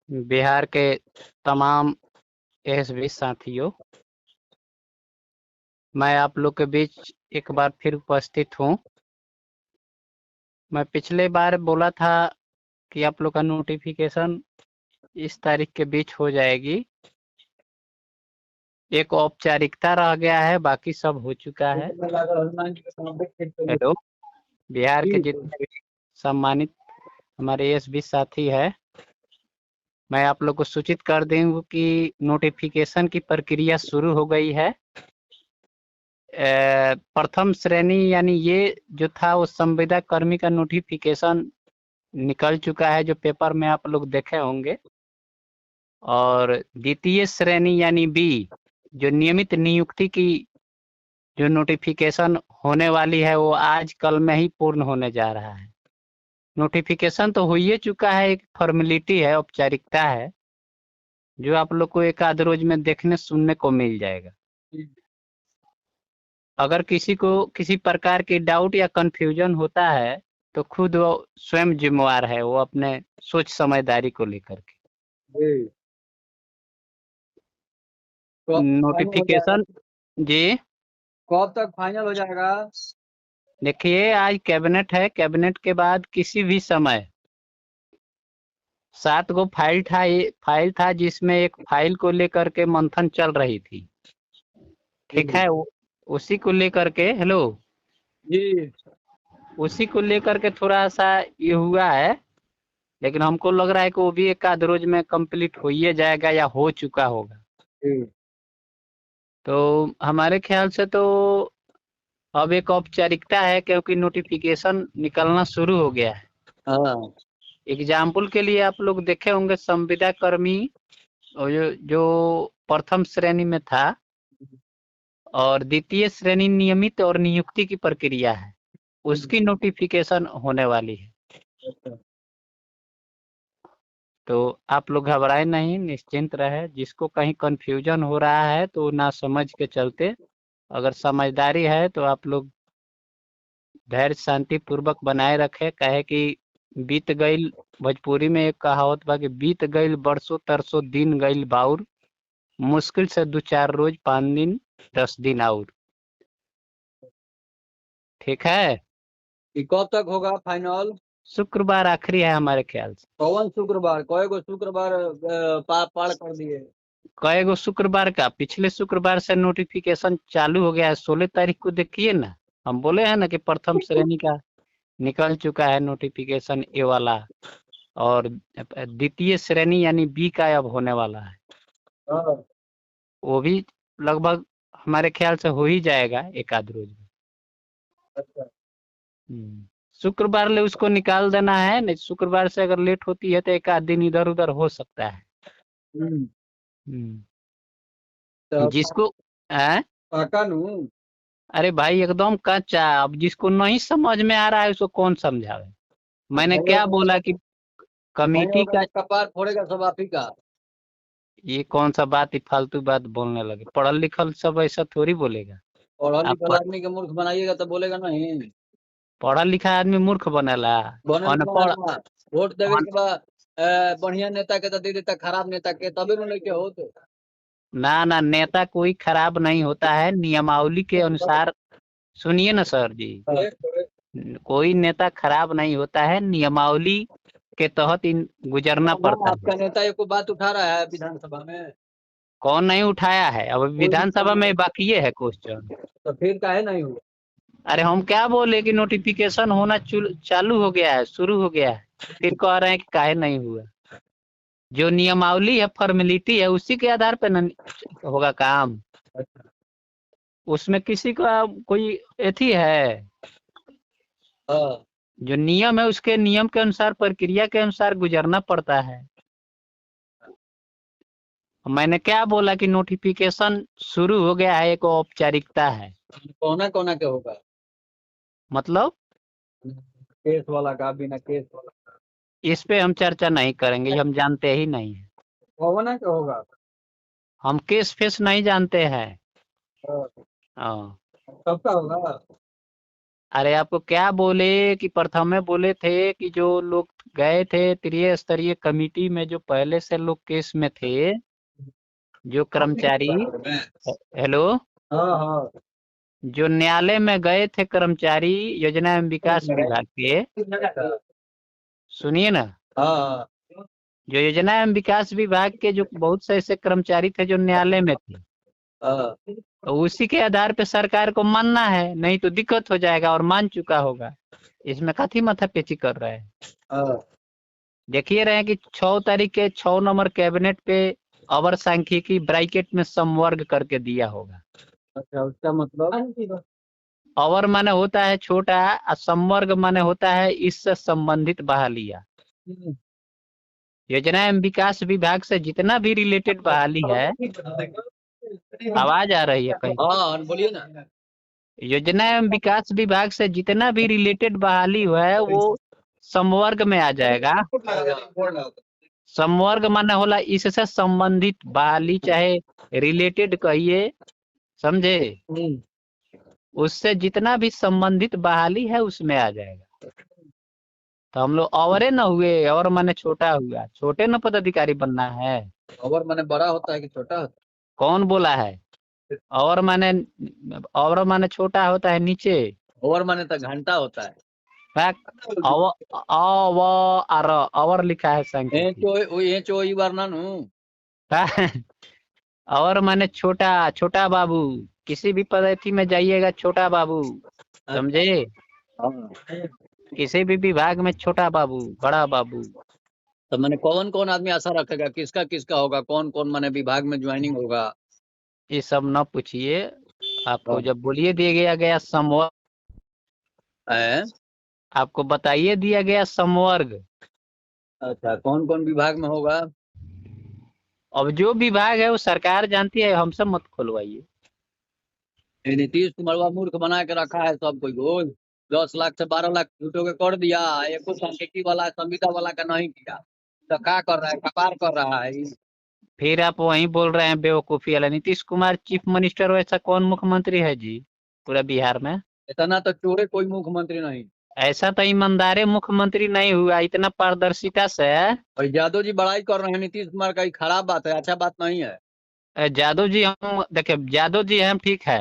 बिहार के तमाम एसबी साथियों, मैं आप लोग के बीच एक बार फिर उपस्थित हूँ। मैं पिछले बार बोला था कि आप लोग का नोटिफिकेशन इस तारीख के बीच हो जाएगी। एक औपचारिकता रह गया है, बाकी सब हो चुका है। हेलो, बिहार के जितने भी सम्मानित हमारे एसबी साथी है, मैं आप लोग को सूचित कर दूं कि नोटिफिकेशन की प्रक्रिया शुरू हो गई है। प्रथम श्रेणी यानी ये जो था वो संविदा कर्मी का नोटिफिकेशन निकल चुका है, जो पेपर में आप लोग देखे होंगे। और द्वितीय श्रेणी यानी बी, जो नियमित नियुक्ति की जो नोटिफिकेशन होने वाली है, वो आज कल में ही पूर्ण होने जा रहा है। नोटिफिकेशन तो हो ही चुका है, एक फॉर्मेलिटी है, औपचारिकता है, जो आप लोग को एक आध रोज में देखने सुनने को मिल जाएगा। अगर किसी को किसी प्रकार की डाउट या कंफ्यूजन होता है तो खुद वो स्वयं जिम्मेवार है, वो अपने सोच समझदारी को लेकर के। तो फाइनल हो जाएगा। नोटिफिकेशन जी, कब तक फाइनल हो जाएगा? देखिए आज कैबिनेट है, कैबिनेट के बाद किसी भी समय 7 गो फाइल था जिसमें एक फाइल को लेकर के मंथन चल रही थी। ठीक है, उसी को लेकर के हेलो, जी। उसी को लेकर के थोड़ा सा ये हुआ है, लेकिन हमको लग रहा है कि वो भी एक आध रोज में कंप्लीट हो ही जाएगा या हो चुका होगा। जी। तो हमारे ख्याल से तो अब एक औपचारिकता है, क्योंकि नोटिफिकेशन निकलना शुरू हो गया है। हाँ। एग्जाम्पल के लिए आप लोग देखे होंगे संविदा कर्मी, और जो प्रथम श्रेणी में था, और द्वितीय श्रेणी नियमित और नियुक्ति की प्रक्रिया है, उसकी नोटिफिकेशन होने वाली है। तो आप लोग घबराए नहीं, निश्चिंत रहे। जिसको कहीं कंफ्यूजन हो रहा है तो ना समझ के चलते, अगर समझदारी है तो आप लोग धैर्य शांति पूर्वक बनाए रखे। कहे कि बीत गईल, भोजपुरी में एक कहावत बा कि बीत गईल बरसों तरसों दिन गईल बाउर, मुश्किल से 2-4 रोज 5 दिन 10 दिन और। ठीक है, कि कब तक होगा फाइनल? शुक्रवार आखिरी है हमारे ख्याल से। कौन शुक्रवार? कई गो शुक्रवार पार कर दिए? कई गो शुक्रवार का, पिछले शुक्रवार से नोटिफिकेशन चालू हो गया है। 16 तारीख को देखिए ना, हम बोले हैं ना कि प्रथम श्रेणी का निकल चुका है नोटिफिकेशन ए वाला, और द्वितीय श्रेणी यानी बी का अब होने वाला है। हाँ। वो भी लगभग हमारे ख्याल से हो ही जाएगा एक आध रोज में। अच्छा। शुक्रवार ले उसको निकाल देना है, नहीं शुक्रवार से अगर लेट होती है तो एक आध दिन इधर उधर हो सकता है। हम्म। हम्म, तो जिसको है, पका नू। अरे भाई एकदम कच्चा, अब जिसको नहीं समझ में आ रहा है उसको कौन समझावे। मैंने नहीं क्या बोला कि कमेटी होगा का, तो कपार फोड़ेगा सब आप ही का। ये कौन सा बात ही फालतू बात बोलने लगे। पढ़ल लिखल सब ऐसा थोड़ी बोलेगा। और आप लिखल आदमी के मूर्ख बनाइएगा तो बोलेगा नहीं। पढ़ा लिखा आदमी मूर्ख बनेला? बने अनपढ़, वोट देवे अन, के बाद बढ़िया नेता के तो दे देता, खराब नेता के तबे न लेके हो तो। ना ना, नेता कोई खराब नहीं होता है, नियमावली के अनुसार। सुनिए ना सर जी, कोई नेता खराब नहीं होता है, नियमावली के तहत इन गुजरना पड़ता है। आपका नेता एक बात उठा रहा है विधानसभा में? कौन नहीं उठाया है? अब विधानसभा में बाकी है क्वेश्चन। तो फिर काहे नहीं हुआ? अरे हम क्या बोले कि नोटिफिकेशन होना चालू हो गया है, शुरू हो गया है, फिर कह रहे हैं कि काहे नहीं हुआ। जो नियमावली है, फॉर्मेलिटी है, उसी के आधार पर न होगा काम। उसमें किसी का कोई एथी है? हाँ। जो नियम है उसके नियम के अनुसार, प्रक्रिया के अनुसार गुजरना पड़ता है। मैंने क्या बोला कि नोटिफिकेशन शुरू हो गया है, एक औपचारिकता है। कोना कोना के होगा? मतलब केस वाला का, बिना केस वाला? इस पे हम चर्चा नहीं करेंगे, ये हम जानते ही नहीं है। कोना के होगा? हम केस फेस नहीं जानते हैं। हाँ। हाँ, सबका होगा। अरे आपको क्या बोले कि प्रथम में बोले थे कि जो लोग गए थे त्रिस्तरीय कमेटी में, जो पहले से लोग केस में थे, जो कर्मचारी, हेलो, हाँ हाँ जो न्यायालय में गए थे कर्मचारी योजना एवं विकास विभाग के, सुनिए ना, हाँ जो योजना एवं विकास विभाग के जो बहुत से ऐसे कर्मचारी थे जो न्यायालय में थे, हाँ तो उसी के आधार पे सरकार को मानना है, नहीं तो दिक्कत हो जाएगा, और मान चुका होगा। इसमें काफी माथापेची कर रहे हैं। हाँ। देखिए रहे हैं कि 6 तारीख के 6 नंबर कैबिनेट पे अवर सांख्यिकी ब्रैकेट में समवर्ग करके दिया होगा। अच्छा, उसका मतलब अवर माने होता है छोटा और समवर्ग माने होता है इससे संबंधित बहालियां। योजना एवं विकास विभाग से जितना भी रिलेटेड बहाली है, आवाज आ रही है कहीं? हाँ बोलिए ना। योजना एवं विकास विभाग से जितना भी रिलेटेड बहाली हुआ है वो समवर्ग में आ जाएगा। समवर्ग माने होला इससे संबंधित बहाली, चाहे रिलेटेड कहिए, समझे? उससे जितना भी संबंधित बहाली है उसमें आ जाएगा। तो हम लोग अवरे न हुए, और माने छोटा हुआ, छोटे न पदाधिकारी बनना है। ओवर माने बड़ा होता है कि छोटा होता कौन बोला है? और माने छोटा होता है नीचे। है? ओवर माने तो घंटा होता है। अवर लिखा है सांख्यिकी। ये चो वरना नु। और माने छोटा, छोटा बाबू, किसी भी पद्धति में जाइएगा छोटा बाबू, समझे? हाँ। किसी भी विभाग में छोटा बाबू, बड़ा बाबू। तो मैंने कौन कौन आदमी आशा रखेगा, किसका किसका होगा, कौन कौन माने विभाग में ज्वाइनिंग होगा? ये सब न पूछिए, आपको जब बोलिए दिया गया समवर्ग, है? आपको बताइए दिया गया समवर्ग। अच्छा, कौन कौन विभाग में होगा? अब जो विभाग है वो सरकार जानती है, हमसे मत खुलवाइए। ये नीतीश कुमार मूर्ख बना के रखा है सब कोई रोज 10 लाख से 12 लाख झूठों के कर दिया। एको सांख्यिकी वाला संविदा वाला का नहीं किया। तो क्या कर रहा है, कपार कर रहा है। फिर आप वहीं बोल रहे हैं बेवकूफी वाला। नीतीश कुमार चीफ मिनिस्टर, वैसा कौन मुख्यमंत्री है जी पूरा बिहार में? इतना तो चोरे कोई मुख्यमंत्री नहीं। ऐसा तो ईमानदार मुख्यमंत्री नहीं हुआ इतना पारदर्शिता से। और यादव जी बड़ाई कर रहे हैं नीतीश कुमार का, ये खराब बात है, अच्छा बात नहीं है। यादव जी, हम देखिए यादव जी हम ठीक है,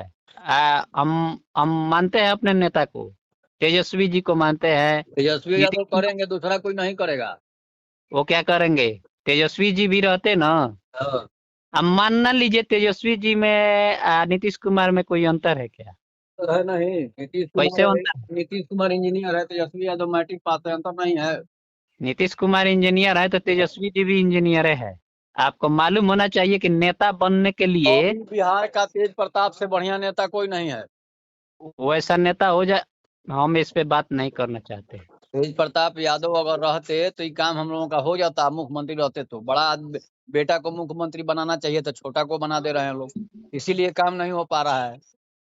हम मानते हैं अपने नेता को, तेजस्वी जी को मानते हैं। तेजस्वी यादव नीतीश कुमार, करेंगे, दूसरा कोई नहीं करेगा। वो क्या करेंगे? तेजस्वी जी भी रहते ना। हाँ। अब मान ना लीजिए तेजस्वी जी में नीतीश कुमार में कोई अंतर है क्या? तो है नहीं, कैसे अंतर? नीतीश कुमार इंजीनियर है, तेजस्वी यादव मैट्रिक पास है, अंतर नहीं है। नीतीश कुमार इंजीनियर है तो तेजस्वी जी भी इंजीनियर है। आपको मालूम होना चाहिए कि नेता बनने के लिए अभी बिहार का तेज प्रताप से बढ़िया नेता कोई नहीं है। वैसा नेता हो जाए, हम इस पे बात नहीं करना चाहते। तेज प्रताप यादव अगर रहते तो ये काम हम लोगों का हो जाता, मुख्यमंत्री रहते तो। बड़ा बेटा को मुख्यमंत्री बनाना चाहिए तो छोटा को बना दे रहे हैं लोग, इसीलिए काम नहीं हो पा रहा है।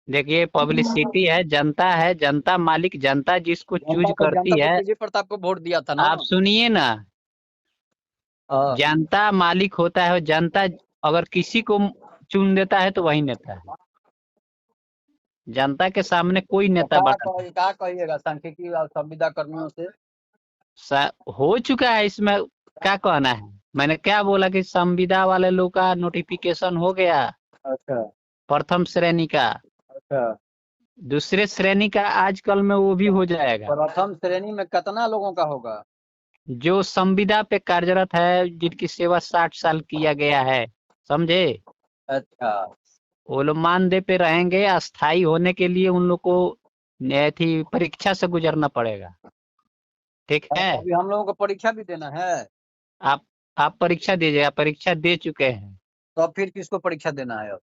देखिए पब्लिसिटी है, जनता मालिक, जनता जिसको चूज जनता करती तो है। तेज प्रताप को वोट दिया था ना। आप सुनिए ना, हाँ। जनता मालिक होता है, और जनता अगर किसी को चुन देता है तो वही नेता है। जनता के सामने कोई तो नेता बड़ा नहीं। क्या कहिएगा सांख्यिकी और संविदा कर्मियों से? हो चुका है, इसमें क्या कहना है? मैंने क्या बोला कि संविदा वाले लोग का नोटिफिकेशन हो गया, अच्छा प्रथम श्रेणी का। अच्छा। दूसरे श्रेणी का आजकल में वो भी हो जाएगा। प्रथम श्रेणी में कितना लोगों का होगा? जो संविदा पे कार्यरत है, जिनकी सेवा 60 साल किया गया है, समझे? अच्छा। वो लोग मानदेय पे रहेंगे। अस्थाई होने के लिए उन लोग को थी परीक्षा से गुजरना पड़ेगा, ठीक है? अभी हम लोगों को परीक्षा भी देना है? आप आप परीक्षा दीजिएगा, परीक्षा दे चुके हैं। तो अब फिर किसको परीक्षा देना है? अब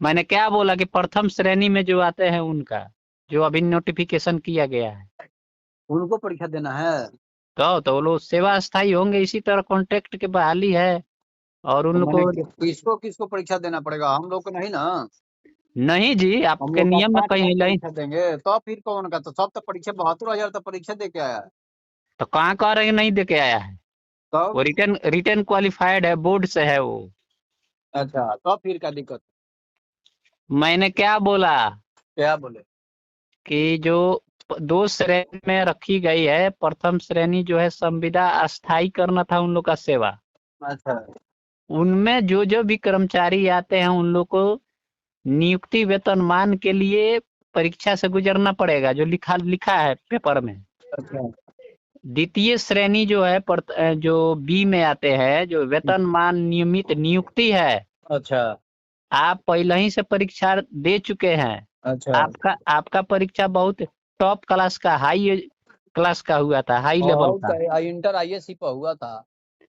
मैंने क्या बोला कि प्रथम श्रेणी में जो आते हैं उनका, जो अभी नोटिफिकेशन किया गया है, उनको परीक्षा देना है? तो वो लोग सेवा स्थायी होंगे। इसी तरह कॉन्ट्रैक्ट के बहाली है, और उन तो लोग मैंने को किसको किसको परीक्षा देना पड़ेगा, हम लोग को नहीं ना? नहीं जी, हम आपके लोग का नियम में 5 लाख कहीं नहीं। परीक्षा देंगे तो फिर कौन का? तो सब तो परीक्षा 72,000 तो परीक्षा दे के आया है। तो कहाँ कह रहे हैं नहीं दे के आया है? वो तब रिटर्न रिटर्न क्वालिफाइड है, बोर्ड से है वो। अच्छा, तो फिर क्या दिक्कत? मैंने क्या बोला क्या बोले? कि जो दो श्रेणी में रखी गई है। प्रथम श्रेणी जो है संविदा अस्थायी करना था उन लोग का सेवा। अच्छा उनमें जो जो भी कर्मचारी आते हैं उन लोग को नियुक्ति वेतनमान के लिए परीक्षा से गुजरना पड़ेगा, जो लिखा लिखा है पेपर में। अच्छा द्वितीय श्रेणी जो है जो बी में आते हैं, जो वेतनमान नियमित नियुक्ति है, अच्छा आप पहले ही से परीक्षा दे चुके हैं। अच्छा। आपका परीक्षा बहुत टॉप क्लास का, हाई क्लास का हुआ था, हाई लेवल और का। इंटर आईएससी पर हुआ था।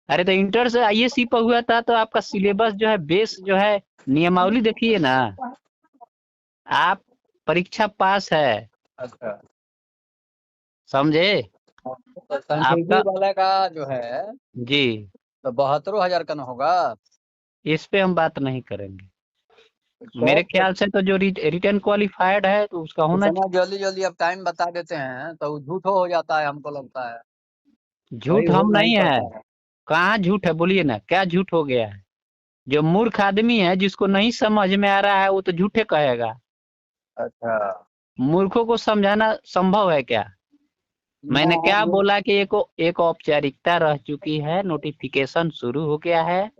अरे तो इंटर से आईएससी पर हुआ था, तो आपका सिलेबस जो है, बेस जो है, नियमावली देखिए ना, आप परीक्षा पास है, अच्छा समझे? तो सांख्यिकी आपका वाला का जो है जी, तो 72,000 का न होगा। इस पे हम बात नहीं करेंगे। मेरे टॉप ख्याल से तो जो रिटर्न क्वालिफाइड है तो उसका होना इतना जल्दी जल्दी अब टाइम बता देते हैं तो वो झूठ हो जाता है, हमको लगता है चाहिए। सही झूठ हो हम नहीं नहीं है। पाता है। कहाँ झूठ है, बोलिए ना, क्या झूठ हो गया है? जो मूर्ख आदमी है, जिसको नहीं समझ में आ रहा है, वो तो झूठे कहेगा। अच्छा मूर्खों को समझाना संभव है क्या? ना मैंने क्या हम बोला कि एक औपचारिकता रह चुकी है, नोटिफिकेशन शुरू हो गया है,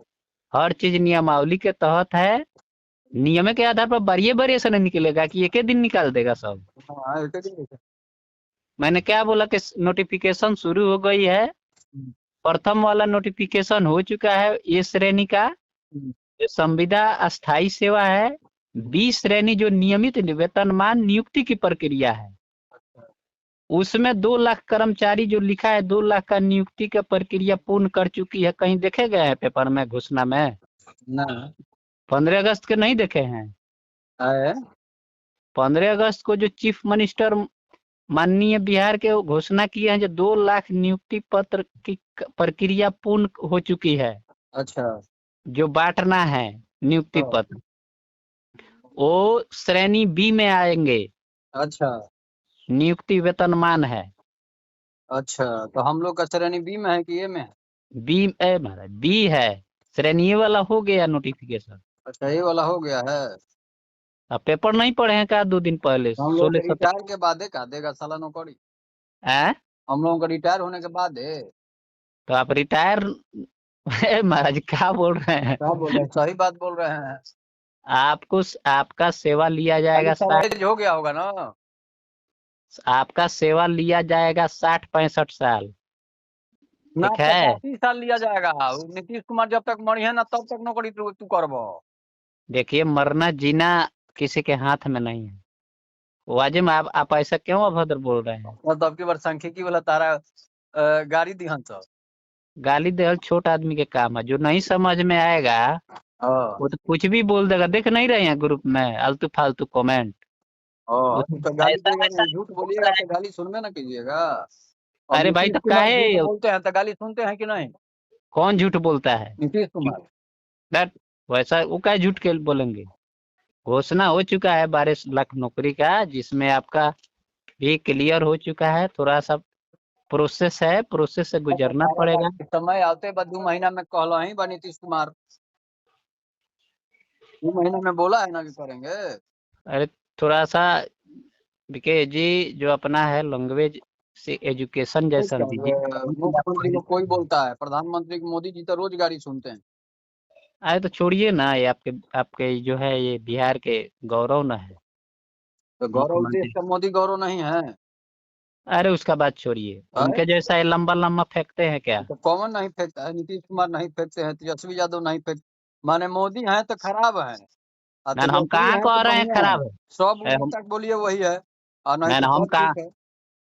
हर चीज नियमावली के तहत है। नियम के आधार पर बारिये बारिये से नहीं निकलेगा कि एक ही दिन निकाल देगा सब। हाँ, एक ही दिन। मैंने क्या बोला कि नोटिफिकेशन शुरू हो गई है। हम्म, प्रथम वाला नोटिफिकेशन हो चुका है ए श्रेणी का, हम्म, जो संविदा अस्थायी सेवा है। बी श्रेणी जो नियमित वेतनमान नियुक्ति की प्रक्रिया है, उसमें 2 लाख कर्मचारी जो लिखा है, 2 लाख का नियुक्ति का प्रक्रिया पूर्ण कर चुकी है। कहीं देखे गए हैं पेपर में, घोषणा में? ना 15 अगस्त के नहीं देखे हैं? है 15 अगस्त को जो चीफ मिनिस्टर माननीय बिहार के वो घोषणा किए हैं, जो 2 लाख नियुक्ति पत्र की प्रक्रिया पूर्ण हो चुकी है, अच्छा जो बांटना है नियुक्ति हाँ, पत्र, वो श्रेणी बी में आएंगे। अच्छा नियुक्ति वेतनमान है। अच्छा। तो हम लोग का श्रेणी बी में है कि ए में है? बी ए महाराज, बी है। श्रेणी ए वाला हो गया नोटिफिकेशन। अच्छा ये वाला हो गया है। अब पेपर नहीं पढ़े हैं क्या 2 दिन पहले, तो हम लोग के 16-17? रिटायर के बाद है, का देगा साला नौकरी? है हम लोगों का रिटायर होने के बाद है। तो आप रिटायर महाराज क्या बोल रहे हैं? क्या बोल रहे हैं, सही बात बोल रहे हैं। आपको आपका सेवा लिया खाली जाएगा सारा 60, एज हो गया होगा ना। आपका सेवा लिया जाएगा 60-65 साल। ना ठीक है, 85 साल लिया जाएगा। वो नीतीश कुमार जब तक मरी है ना तब तक नौकरी तू करबो। देखिए, मरना जीना किसी के हाथ में नहीं है। वाजिब, आप ऐसा क्यों अभद्र बोल रहे हैं? और तब की बार सांख्यिकी वाला तारा गाड़ी दिहन सब। गाली देहल छोट आदमी के काम है, जो नहीं समझ में आएगा हाँ वो तो कुछ भी बोल देगा। देख नहीं रहे हैं ग्रुप में आलतू फालतू कमेंट? हाँ, तो गाली ऐसा देगा ऐसा नहीं, झूठ बोल बोलिएगा रहे तो हैं। गाली सुनबे ना कीजिएगा। अब अरे भाई नीतीश तो कुमार काहे, झूठ बोलते हैं तो गाली सुनते हैं कि नहीं? कौन झूठ बोलता है? नीतीश कुमार। दैट वैसा वो क्या झूठ के बोलेंगे? घोषणा हो चुका है 12 लाख नौकरी का, जिसमें आपका भी क्लियर हो चुका है। थोड़ा सा प्रोसेस है, प्रोसेस से गुजरना पड़ेगा। समय आते बा 2 महीना में कहला ही बा नीतीश कुमार। 2 महीना में बोला है ना कि करेंगे। अरे थोड़ा सा विके जी, जो अपना है लैंग्वेज से एजुकेशन जैसा दीजिए। मुख्यमंत्री को कोई बोलता है, प्रधानमंत्री को मोदी जी तो रोज गाड़ी सुनते हैं। अरे तो छोड़िए ना, ये आपके जो है ये बिहार के गौरव न है, तो गौरव देश मुख्यमंत्री। का मोदी गौरव नहीं है? अरे उसका बात छोड़िए, है? उनके जैसा ये लंबा लंबा फेंकते हैं क्या? तो कौन नहीं फेंकता है? नीतीश कुमार नहीं फेंकते हैं, तेजस्वी यादव नहीं फेंक, माने मोदी हैं तो खराब है और मैंने हम तेजस्वी कहाँ हैं तो कह रहे हैं बढ़िया है। खराब है? सब अरे हम नेता के बोलिए वही है और नहीं तो मैंने सब ठीक है।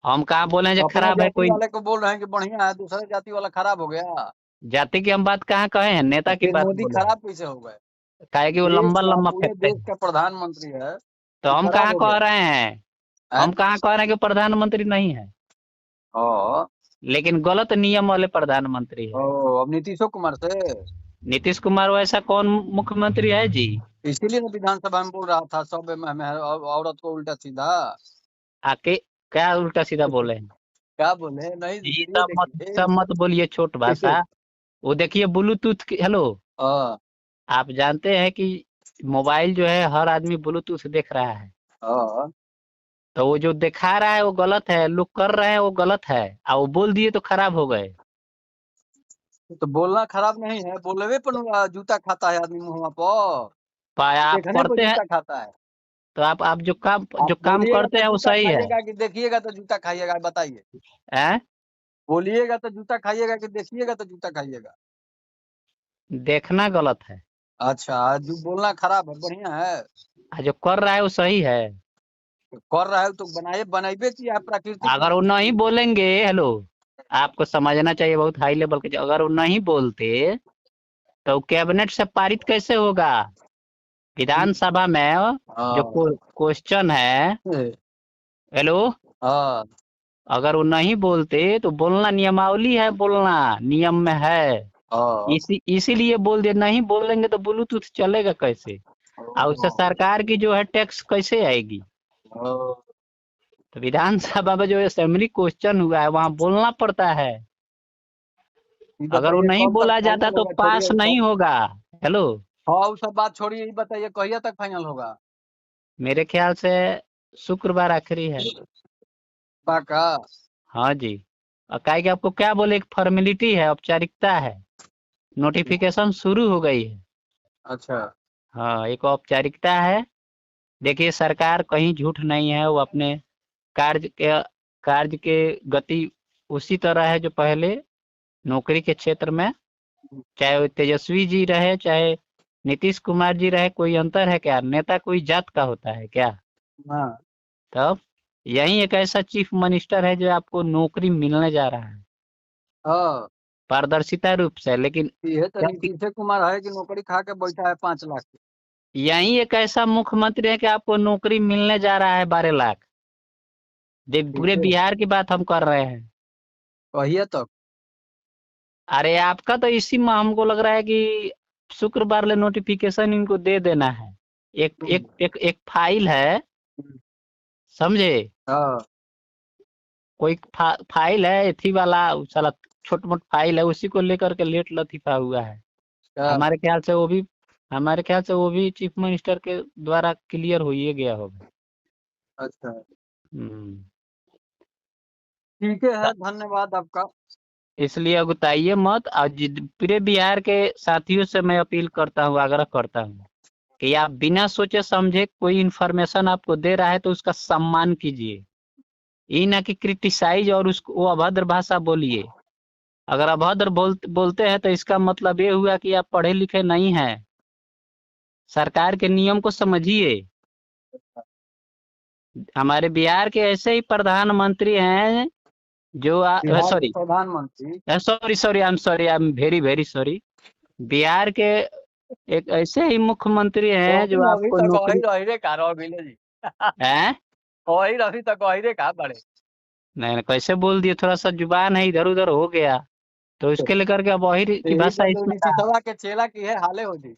हम कहाँ बोले हैं जो अपना खराब है? जाति कोई वाले को बोल रहे हैं कि बढ़िया है, दूसरे जाति वाला खराब हो गया। जाति की हम बात कहाँ कहे हैं, तो नेता की फिर बात मोदी बोले हैं। खराब कैसे हो गए? काहे कि वो देश लंबा का, लंबा पूरे फेंकते देश हैं। का प्रधानमंत्री है तो तो हम खराब कहाँ हो कह गया रहे हैं? है? हम कहाँ कह रहे हैं कि प्रधानमंत्री नहीं है? हाँ। लेकिन गलत नियम वाले प्रधानमंत्री है। अब नीतीशो कुमार से नीतीश कुमार वैसा कौन मुख्यमंत्री है जी? इसीलिए ना विधानसभा में बोल रहा था सब औरत को उल्टा सीधा। आके क्या उल्टा सीधा बोले हैं? क्या बोले नहीं, ये वीडियो देखिए। सब मत बोलिए छोट भाषा। वो देखिए ब्लूटूथ हेलो, हाँ आप जानते हैं कि मोबाइल जो है हर आदमी ब्लूटूथ देख रहा है। हाँ तो वो जो दिखा रहा है वो गलत है, लोग कर रहे हैं वो गलत है, और वो बोल दिए तो खराब हो गए। तो बोलना खराब नहीं है, बोलवे पर जूता खाता है आदमी मुँहवा पर, आप देखने पर करते हैं जूता खाता है। तो आप आप जो काम बोलिएगा करते तो हैं वो जूता सही है। खाइएगा कि देखिएगा तो जूता खाइएगा, बताइए। हैं? बोलिएगा तो जूता खाइएगा कि देखिएगा तो जूता खाइएगा? देखना गलत है, अच्छा, जो बोलना खराब है, बढ़िया है। और जो कर रहा है वो सही है। तो कर रहा है तो बनाइबे किया है प्राकृतिक अगर वो रूप नहीं से। बोलेंगे, हेलो, आपको समझना चाहिए, बहुत हाई लेवल के, अगर वो नहीं बोलते तो कैबिनेट से पारित कैसे होगा? विधानसभा में जो हाँ क्वेश्चन है, हेलो, हाँ अगर वो नहीं बोलते तो बोलना नियमावली है, बोलना नियम में है। हाँ। इसीलिए बोल दिया, नहीं बोलेंगे तो ब्लूटूथ चलेगा कैसे? और उससे सरकार की जो है टैक्स कैसे आएगी? तो विधानसभा में जो असेंबली क्वेश्चन हुआ है वहां बोलना पड़ता है। ये अगर वो बताइए नहीं कब तक बोला जाता फाइनल तो होगा, छोड़िए पास वो सब। नहीं होगा। हेलो, हाँ वो सब बात छोड़िए, ये बताइए कहिया तक फाइनल होगा? मेरे ख्याल से शुक्रवार आखिरी है। पक्का? हाँ जी। और काहे कि आपको क्या बोले, एक फॉर्मेलिटी है, औपचारिकता है, नोटिफिकेशन शुरू हो गई है। अच्छा। हाँ, एक औपचारिकता है। देखिए, सरकार कहीं झूठ नहीं है, वो अपने कार्य के कार्य के गति उसी तरह है जो पहले नौकरी के क्षेत्र में, चाहे वो तेजस्वी जी रहे, चाहे नीतीश कुमार जी रहे, कोई अंतर है क्या? नेता कोई जात का होता है क्या? हाँ तब यही एक ऐसा चीफ मिनिस्टर है जो आपको नौकरी मिलने जा रहा है हाँ। पारदर्शिता रूप से, लेकिन ये तो जब नीतीश कुमार है कि नौकरी खा के बैठा है 5 लाख की। यही एक ऐसा मुख्यमंत्री है कि आपको नौकरी मिलने जा रहा है 12 लाख। ठीक पूरे है, बिहार की बात हम कर रहे हैं। कहिए तक। अरे आपका तो इसी में हमको लग रहा है कि शुक्रवार ले नोटिफिकेशन इनको दे देना है। एक फाइल है, समझे? हाँ कोई फाइल है एथी वाला, साला छोट मोट फाइल है, उसी को लेकर के लेट लतीफा हुआ है। क्या? हमारे ख्याल से वो भी हमारे ख्याल से वो भी चीफ मिनिस्टर के द्वारा क्लियर हो ही गया होगा। अच्छा हम्म। ठीक है, धन्यवाद आपका। इसलिए अगुताइए मत, और पूरे बिहार के साथियों से मैं अपील करता हूँ, आग्रह करता हूँ कि आप बिना सोचे समझे कोई इन्फॉर्मेशन आपको दे रहा है तो उसका सम्मान कीजिए। ये ना कि क्रिटिसाइज और उसको वो अभद्र भाषा बोलिए। अगर अभद्र बोलते हैं तो इसका मतलब ये हुआ कि आप पढ़े लिखे नहीं हैं। सरकार के नियम को समझिए। हमारे बिहार के ऐसे ही प्रधानमंत्री हैं जो बिहार के सॉरी प्रधानमंत्री। Sorry sorry I am very very sorry. Bihar के एक ऐसे ही मुख्यमंत्री हैं जो अभी आपको तक वही नौकरी रही रे का रह गइले जी। है। वही अभी तक वही रे का बड़े। नहीं नहीं, कैसे बोल दिए, थोड़ा सा जुबान है इधर उधर हो गया, तो इसके लेकर के अब वही की यही भाषा सब तो इसमें रहा। नीतीशवा के चेला की है हाले हो जी।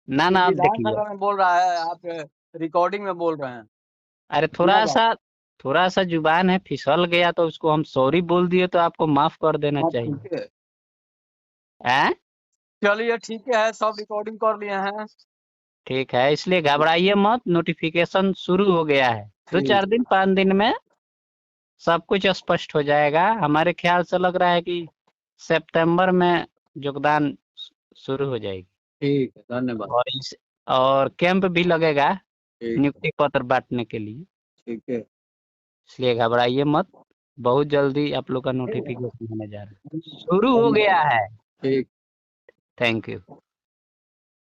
ना ये ना, आप देखिए, विधानसभा में बोल रहा है, आप रिकॉर्डिंग में बोल रहे हैं। अरे बिना बात। थोड़ा सा जुबान है, फिसल गया तो उसको हम सॉरी बोल दिए तो आपको माफ कर देना हाँ चाहिए। ठीक है। हैं? चलिए ठीक है, सब रिकॉर्डिंग कर लिए हैं। ठीक है, इसलिए घबराइए मत, नोटिफिकेशन शुरू हो गया है, दो ठीक। चार दिन 5 दिन में सब कुछ स्पष्ट हो जाएगा। हमारे ख्याल से लग रहा है कि सितंबर में योगदान शुरू हो जाएगी। ठीक है, धन्यवाद। और और कैंप भी लगेगा ठीक। नियुक्ति पत्र बांटने के लिए। ठीक है। इसलिए घबराइए मत, बहुत जल्दी आप लोग का नोटिफिकेशन होने जा रहा है, शुरू हो गया है। ठीक। Thank you.